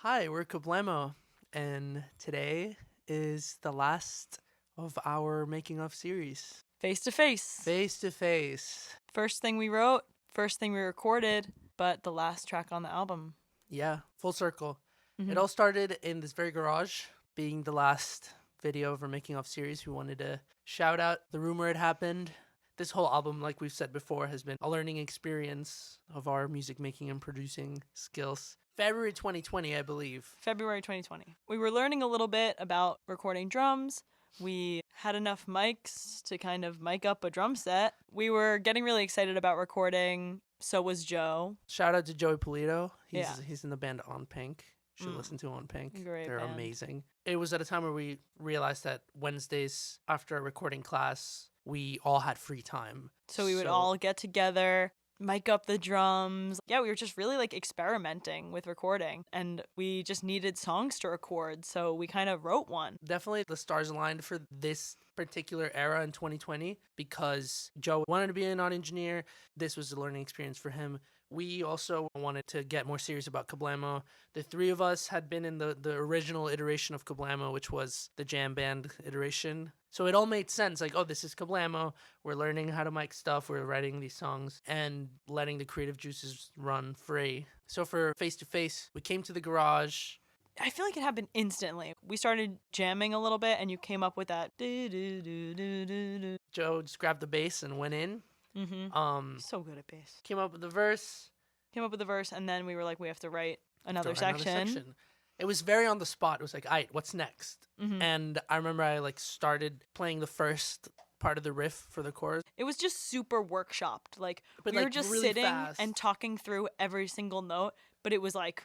Hi, we're Kablamo, and today is the last of our making of series. Face to face. Face to face. First thing we wrote, first thing we recorded, but the last track on the album. Yeah, full circle. Mhm. It all started in this very garage, being the last video of our making of series. We wanted to shout out the rumor it happened. This whole album, like we've said before, has been a learning experience of our music making and producing skills. February 2020, I believe. February 2020. We were learning a little bit about recording drums. We had enough mics to kind of mic up a drum set. We were getting really excited about recording. So was Joe. Shout out to Joey Polito. Yeah. He's in the band On Pink. You should listen to On Pink. Great They're band. amazing. It was at a time where we realized that Wednesdays after a recording class, we all had free time. So we would all get together, mic up the drums. Yeah, we were just really like experimenting with recording, and we just needed songs to record, so we kind of wrote one. Definitely the stars aligned for this particular era in 2020 because Joe wanted to be an audio engineer. This was a learning experience for him. We also wanted to get more serious about Kablamo. The three of us had been in the original iteration of Kablamo, which was the jam band iteration. So it all made sense. Like, oh, this is Kablamo. We're learning how to mic stuff. We're writing these songs and letting the creative juices run free. So for Face to Face, we came to the garage. I feel like it happened instantly. We started jamming a little bit, and you came up with that. Joe just grabbed the bass and went in. So good at bass. Came up with the verse. And then we were like, we have to write another section. It was very on the spot. It was like, all right, what's next? And I remember I started playing the first part of the riff for the chorus. It was just super workshopped. Like, But, we were just really sitting fast. and talking through every single note, but it was like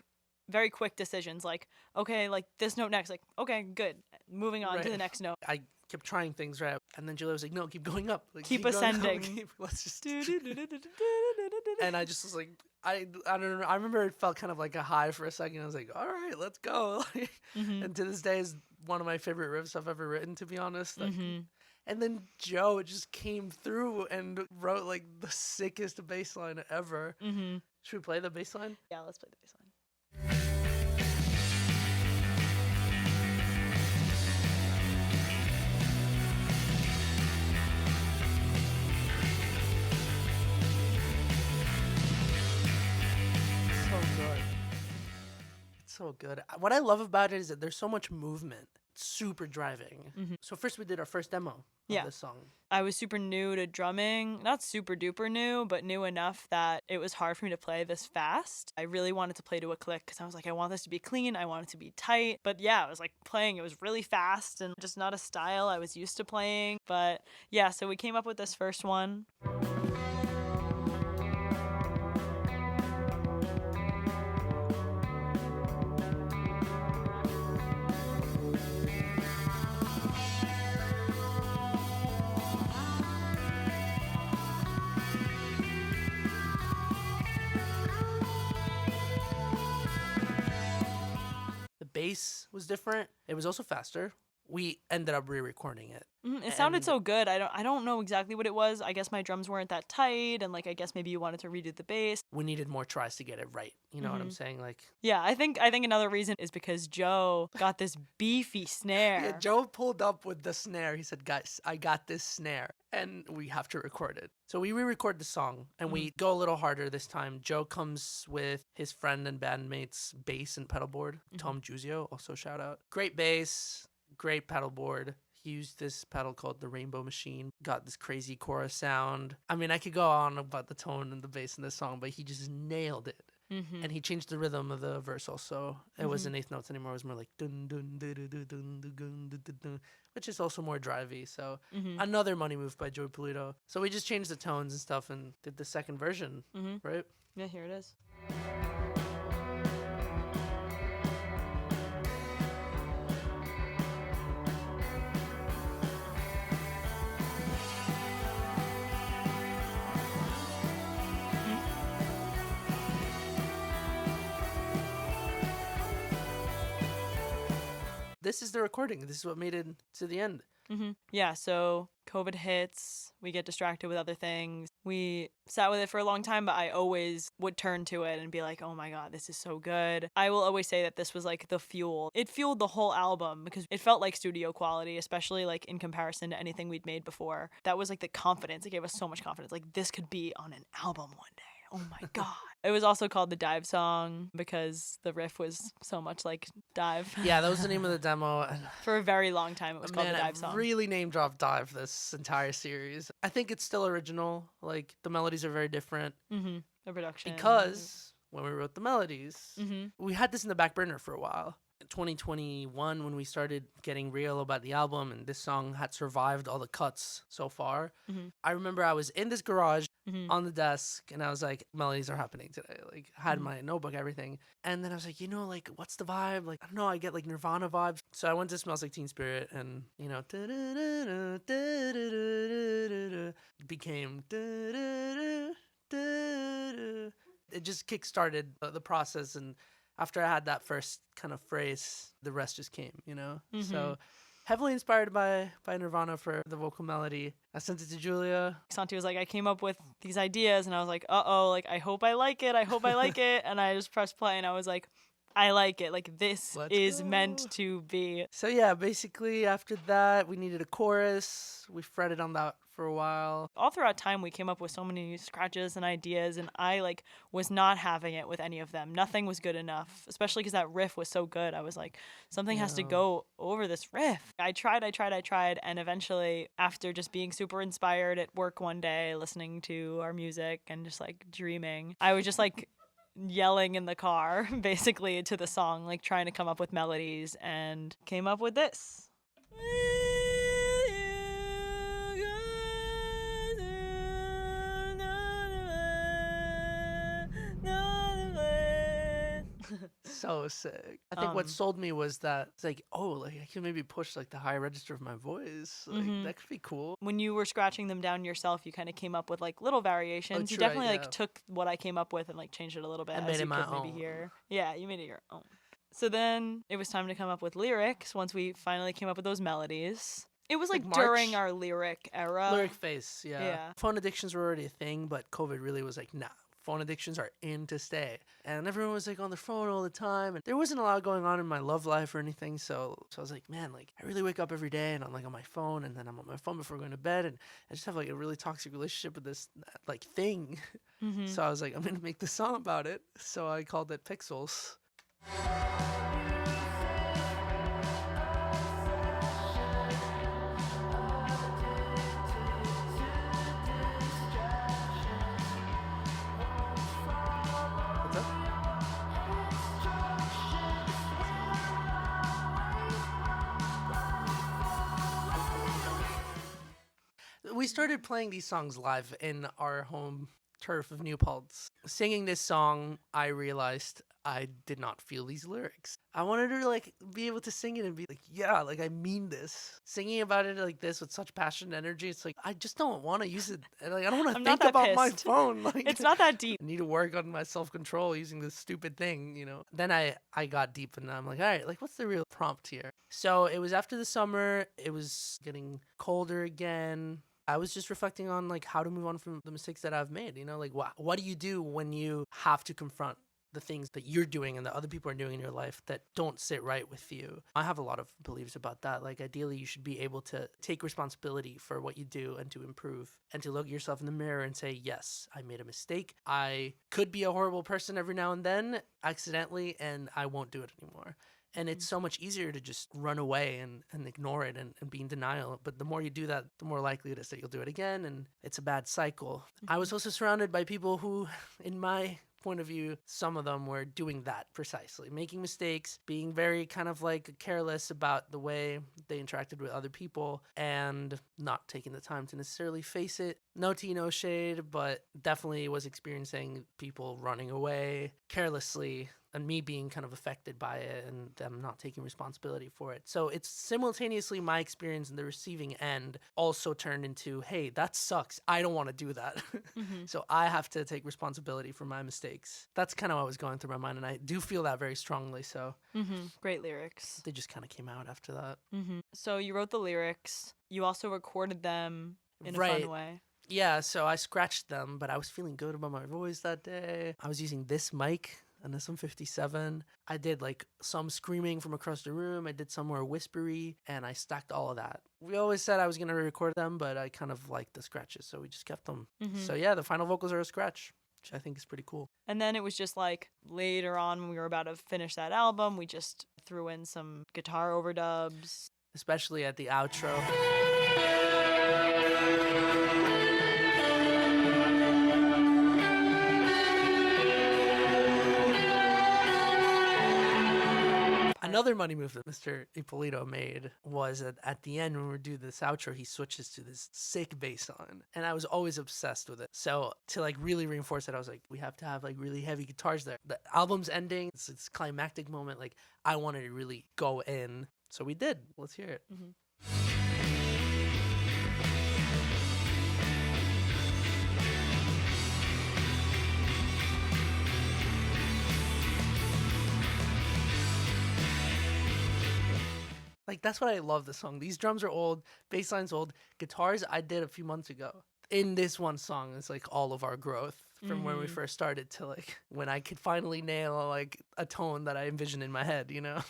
very quick decisions. Like, okay, like this note next. Like, okay, good. Moving on to Right. the next note. I kept trying things right, and then Julia was like, "No, keep going up. Like, Keep going up, ascending. let's just." And I just was like, I don't know. I remember it felt kind of like a high for a second. I was like, "All right, let's go." And to this day is one of my favorite riffs I've ever written, to be honest. And then Joe just came through and wrote like the sickest bass line ever. Should we play the bass line? Yeah, let's play the bass line. So good. It's so good. What I love about it is that there's so much movement. It's super driving. So first we did our first demo of this song. I was super new to drumming. Not super duper new, but new enough that it was hard for me to play this fast. I really wanted to play to a click because I was like, I want this to be clean. I want it to be tight. But yeah, I was like playing. It was really fast and just not a style I was used to playing. But yeah, so we came up with this first one. Bass was different. It was also faster. We ended up re-recording it. It sounded so good. I don't know exactly what it was. I guess my drums weren't that tight, and like I guess maybe you wanted to redo the bass. We needed more tries to get it right. You know what I'm saying? Like, Yeah, I think another reason is because Joe got this beefy snare. yeah, Joe pulled up with the snare. He said, "Guys, I got this snare, and we have to record it." So we re-record the song, and we go a little harder this time. Joe comes with his friend and bandmate's bass and pedal board. Tom Giuzio, also shout out. Great bass, great pedal board. He used this pedal called the Rainbow Machine. Got this crazy chorus sound. I mean, I could go on about the tone and the bass in this song, but he just nailed it. And he changed the rhythm of the verse also. It wasn't eighth notes anymore. It was more like dun dun dun dun dun dun dun dun dun dun, which is also more drivey. So another money move by Joey Polito. So we just changed the tones and stuff and did the second version, right? Yeah, here it is. This is the recording. This is what made it to the end. Yeah, so COVID hits, we get distracted with other things. We sat with it for a long time, but I always would turn to it and be like, oh my God, this is so good. I will always say that this was like the fuel. It fueled the whole album because it felt like studio quality, especially like in comparison to anything we'd made before. That was like the confidence. It gave us so much confidence. Like this could be on an album one day. Oh my God. It was also called the Dive Song because the riff was so much like Dive. Yeah, that was the name of the demo. And For a very long time, it was called the Dive I Song. really name dropped Dive this entire series. I think it's still original. Like, the melodies are very different. Mm-hmm. The production. Because when we wrote the melodies, Mm-hmm. we had this in the back burner for a while. In 2021, when we started getting real about the album and this song had survived all the cuts so far, Mm-hmm. I remember I was in this garage Mm-hmm. on the desk and I was like, melodies are happening today. Like, I had Mhm. my notebook, everything. And then I was like, you know, like, what's the vibe? Like, I don't know, I get like Nirvana vibes. So I went to Smells Like Teen Spirit and, you know, it became. It just kickstarted the process. And after I had that first kind of phrase, the rest just came, you know? Mhm. So heavily inspired by Nirvana for the vocal melody. I sent it to Julia. Santi was like, I came up with these ideas and I was like, uh-oh, like, I hope I like it. I hope I like it. And I just pressed play and I was like, I like it. Like, this Let's is go. meant to be. So yeah, basically after that, we needed a chorus. We fretted on that for a while. All throughout time, we came up with so many scratches and ideas, and I, like, was not having it with any of them. Nothing was good enough, especially because that riff was so good. I was like, something has to Yeah. go over this riff. I tried, and eventually, after just being super inspired at work one day, listening to our music and just, like, dreaming, I was just, like, yelling in the car, basically, to the song, like, trying to come up with melodies, and came up with this. So sick. I think what Um, sold me was that it's like, oh, like I can maybe push like the high register of my voice. Like Mhm. that could be cool. When you were scratching them down yourself, you kind of came up with like little variations. You true, definitely yeah. like took what I came up with and like changed it a little bit And as made it you my could maybe own. hear. Yeah, you made it your own. So then it was time to come up with lyrics once we finally came up with those melodies. It was like Like during March? our lyric era. Lyric face, yeah. yeah. Phone addictions were already a thing, but COVID really was like, nah. Phone addictions are in to stay. And everyone was like on their phone all the time. And there wasn't a lot going on in my love life or anything. So I was like, man, like I really wake up every day and I'm like on my phone and then I'm on my phone before going to bed. And I just have like a really toxic relationship with this like thing. Mm-hmm. So I was like, I'm going to make this song about it. So I called it Pixels. What's up? We started playing these songs live in our home turf of New Paltz. Singing this song, I realized I did not feel these lyrics. I wanted to like be able to sing it and be like, yeah, like I mean this. Singing about it like this with such passion and energy, it's like I just don't want to use it. And, like I don't want to I'm not think that about my pissed. phone. Like It's not that deep. I need to work on my self-control using this stupid thing, you know. Then I got deep and I'm like, all right, like what's the real prompt here? So it was after the summer, it was getting colder again. I was just reflecting on like how to move on from the mistakes that I've made, you know, like what do you do when you have to confront the things that you're doing and that other people are doing in your life that don't sit right with you. I have a lot of beliefs about that. Like ideally you should be able to take responsibility for what you do and to improve and to look yourself in the mirror and say, yes, I made a mistake. I could be a horrible person every now and then accidentally and I won't do it anymore. And it's so much easier to just run away and ignore it and be in denial. But the more you do that, the more likely it is that you'll do it again. And it's a bad cycle. I was also surrounded by people who, in my point of view, some of them were doing that precisely, making mistakes, being very kind of like careless about the way they interacted with other people and not taking the time to necessarily face it. No tea, no shade, but definitely was experiencing people running away carelessly and me being kind of affected by it and them not taking responsibility for it. So it's simultaneously my experience in the receiving end also turned into, hey, that sucks. I don't want to do that. Mm-hmm. So I have to take responsibility for my mistakes. That's kind of what was going through my mind. And I do feel that very strongly. So Mm-hmm. Great lyrics. they just kind of came out after that. Mm-hmm. So you wrote the lyrics. You also recorded them in a Right. fun way. Yeah, so I scratched them, but I was feeling good about my voice that day. I was using this mic, an SM57. I did like some screaming from across the room. I did some more whispery, and I stacked all of that. We always said I was going to record them, but I kind of liked the scratches, so we just kept them. So yeah, the final vocals are a scratch, which I think is pretty cool. And then it was just like later on when we were about to finish that album, we just threw in some guitar overdubs. Especially at the outro. Another money move that Mr. Ippolito made was that at the end when we do this outro, he switches to this sick bass line. And I was always obsessed with it. So to like really reinforce it, I was like, we have to have like really heavy guitars there. The album's ending, it's this climactic moment. Like I wanted to really go in. So we did. Let's hear it. Like, that's what I love the song. These drums are old, bass line's old. Guitars I did a few months ago. In this one song is like all of our growth from when we first started to like when I could finally nail like a tone that I envisioned in my head, you know?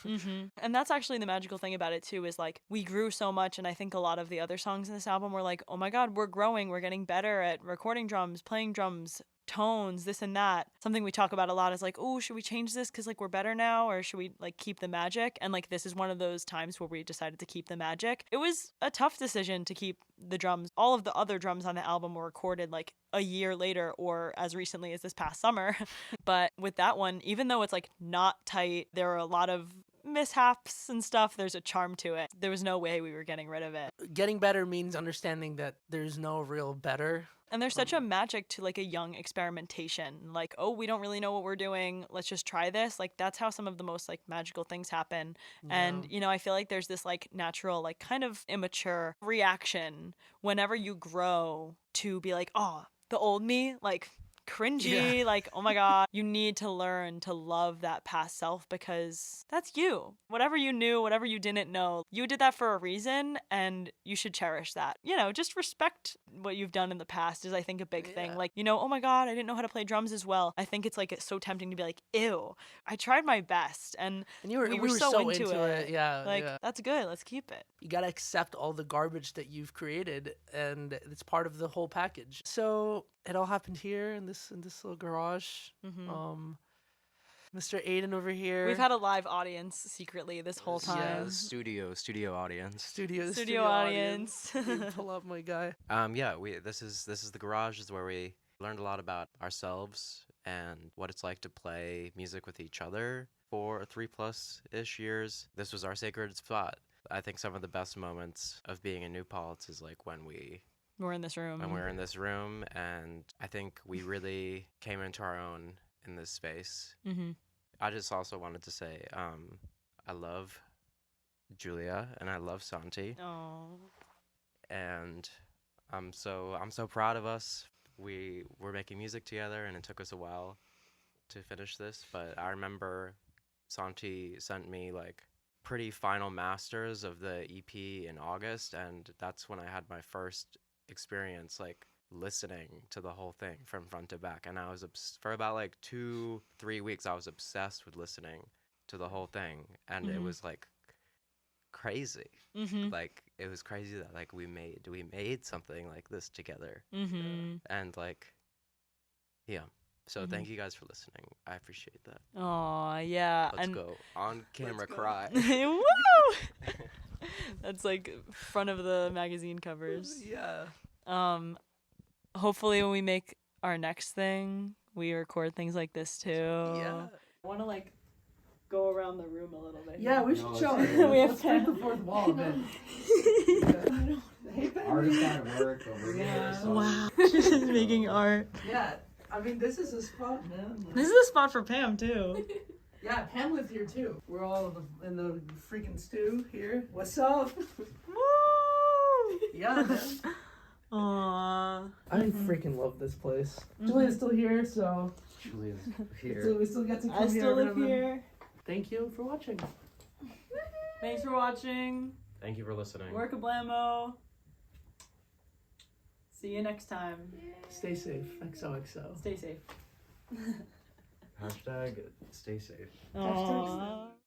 And that's actually the magical thing about it too, is like we grew so much, and I think a lot of the other songs in this album were like, oh my god, we're growing, we're getting better at recording drums, playing drums, tones, this and that. Something we talk about a lot is like, oh, should we change this because like we're better now, or should we like keep the magic? And like this is one of those times where we decided to keep the magic. It was a tough decision to keep the drums. All of the other drums on the album were recorded like a year later or as recently as this past summer. But with that one, even though it's like not tight, there are a lot of mishaps and stuff, there's a charm to it. There was no way we were getting rid of it. Getting better means understanding that there's no real better. And there's such a magic to like a young experimentation. Like, oh, we don't really know what we're doing, let's just try this. Like that's how some of the most like magical things happen. And you know, I feel like there's this like natural like kind of immature reaction whenever you grow to be like, oh, the old me, like cringy, like, oh my god. You need to learn to love that past self because that's you. Whatever you knew, whatever you didn't know, you did that for a reason, and you should cherish that. You know, just respect what you've done in the past is I think a big thing. Like, you know, oh my god, I didn't know how to play drums as well. I think it's like it's so tempting to be like, ew, I tried my best, and we were so into it. Yeah, like that's good, let's keep it. You gotta accept all the garbage that you've created, and it's part of the whole package. So it all happened here in this little garage. Mr. Aiden over here. We've had a live audience secretly this whole time. Yeah, studio audience. Studio audience. Pull up, my guy. This is the garage is where we learned a lot about ourselves and what it's like to play music with each other for 3+ years. This was our sacred spot. I think some of the best moments of being in New Paltz is like when we're in this room. When we're in this room, and I think we really came into our own in this space. I just also wanted to say I love Julia and I love Santi. Oh. And I'm so proud of us. We were making music together, and it took us a while to finish this, but I remember Santi sent me like pretty final masters of the EP in August, and that's when I had my first experience like listening to the whole thing from front to back. And I was for about like 2-3 weeks I was obsessed with listening to the whole thing, and it was like crazy. Like it was crazy that like we made something like this together. And like so thank you guys for listening. I appreciate that. Oh yeah. Let's go on camera cry. Woo! That's like front of the magazine covers. Yeah. Hopefully when we make our next thing, we record things like this too. Yeah. I want to like go around the room a little bit. Yeah, we should show it. We have Let's break the fourth wall a bit. Artist at work over here. So. Wow. She's making art. Yeah. I mean, this is a spot, man. Like, This is a spot for Pam too. yeah, Pam lives here too. We're all in the freaking stew here. What's up? Woo! Yeah, man. Aww. I freaking love this place. Julia's still here, so Julia's here. so we still get to come I still here. live here. Thank you for watching. Thanks for watching. Thank you for listening. We're Kablamo. See you next time. Stay safe. XOXO. Stay safe. Hashtag stay safe. Aww.